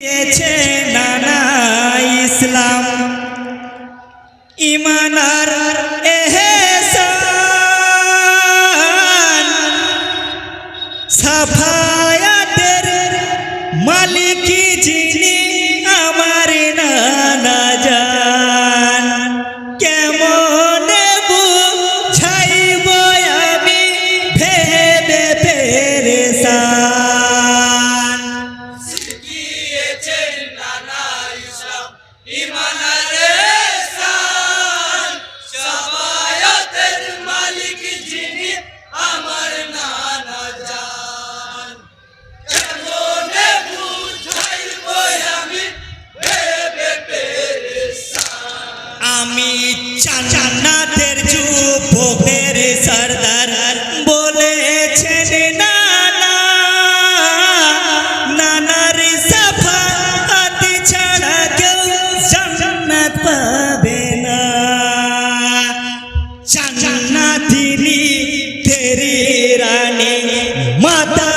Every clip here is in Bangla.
দিয়েছে নানা ইসলাম ইমানার এহসান সাফায়াতের মালিক যিনি আমার নানা জান কেমন বুঝাইব আমি ভেবে পেরেশান শিখিয়েছেন নানা ইসলাম ইমানের এহসান সাফায়াতের মালিক যিনি আমার নানা জান কেমনে বুঝাইব আমি ভেবে পেরেশান আমি জান্নাতের যুবকের সরদার বলেছেন নানা নানার সাফাত ছাড়া কেউ জান্নাত পাবে না জান্নাতিনি তেরি রানী মাতা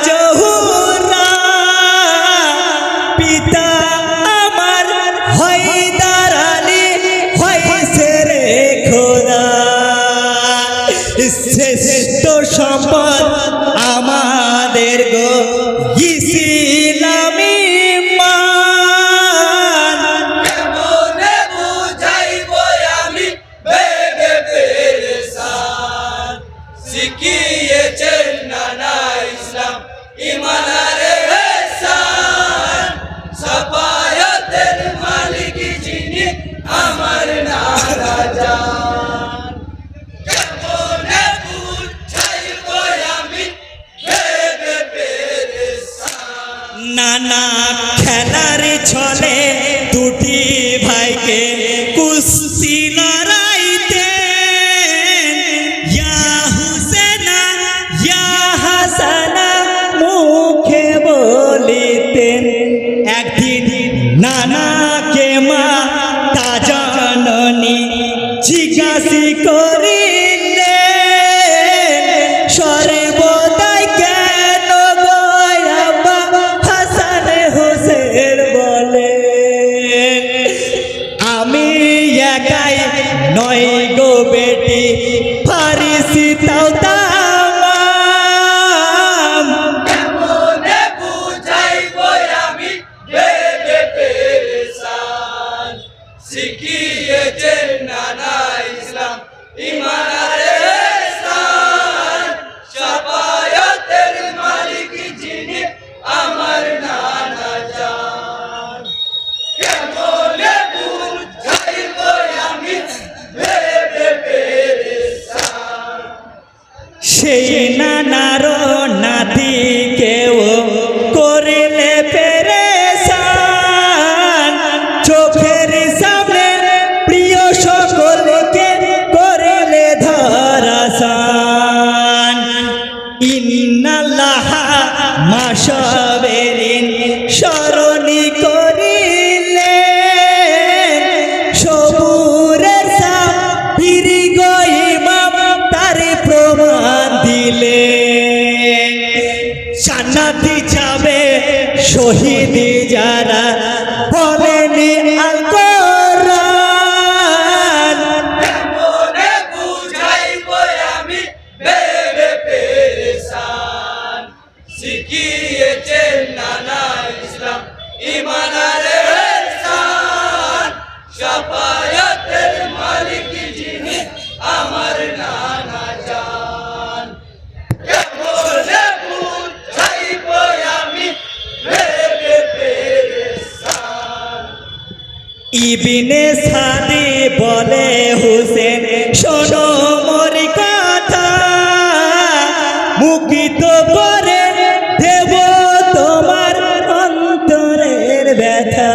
জহুরা পিতা আমার হায়দার আলী হয়েছে রে খোদা শ্রেষ্ঠ সম্পদ আমাদের গো ইসলামী মান কেমনে বুঝাইব আমি ভেবে পেরেশান শিখিয়েছেন নানা ইসলাম ইমানের এহসান সাফায়াতের মালিক যিনি আমার নানা জান কেমনে বুঝাইব আমি ভেবে পেরেশান নানা খেলার ছলে দুটি ভাইকে কুস্তি লড়াইতেন ইয়া হুসেনা ইয়া হাসানা মুখে বলিতেন একদিন নানাকে মা তা জননী জিজ্ঞাসি করিলেন সর্বদাই কেন গয়াবা হাসান হোসেন বলেন আমি একাই নয় গো বেটি ফারিসি তাও তামাম কেমনে বুঝাইব আমি ভেবে পেরেশান শিখিয়েছেন নানা ইসলাম ইমানের এহসান সাফায়াতের মালিক যিনি আমার নানা জান কেমনে বুঝাইব আমি ভেবে পেরেশান সেই নানার নাতি কেউ করিলে পেরেশান চোখের সামনে প্রিয় সকলকে করিলে ধরাসান ইন্নাল্লাহ মাশাবেরিন স্মরণী করিলে সবুরের সাফিরি গো ইমাম তার প্রমাণ দিলে জান্নাতে যাবে শহীদ যারা বলেনি আল কোরআন কেমনে বুঝাইব আমি ভেবে পেরেশান শিখিয়েছেন নানা ইসলাম ইমানের এহসান সাফায়াতের মালিক যিনি আমার নানা জান কেমনে বুঝাইব আমি ভেবে পেরেশান ইবনে সাদি বলে হুসেন শোনো মোর কথা মুকিত করে দেব তোমার অন্তরের ব্যথা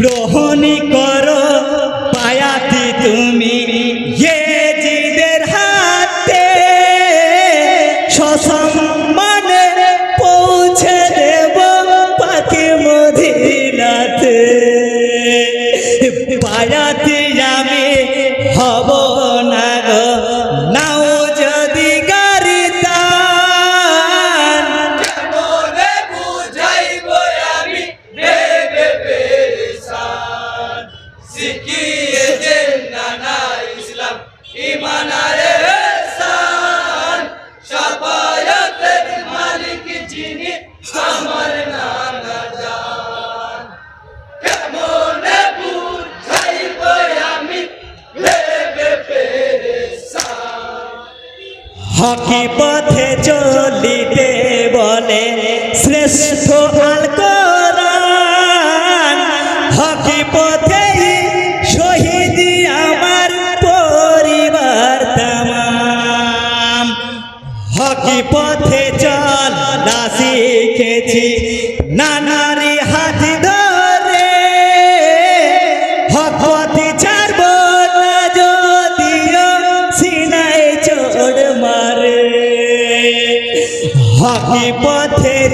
গ্রহণ করো পায়াতি তুমি ইয়েজিদের হাতে সসম্মানে পৌঁছে দেব পাকে মদিনাতে পায়াতি আমি হব না গো নাও যদি গাড়ি দান কেমনে বুঝাইব হকি পথে চলিতে বলে শ্রেষ্ঠ আল কোরআন হকি পথে শহীদ আমার পরিবার তামাম হকি পথে চলা শিখেছি নানারি হাত ধরে হক পথে ছাড়ব না যদিও সিনায় চোট মারে হকি পথের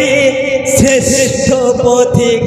শ্রেষ্ঠ পথিক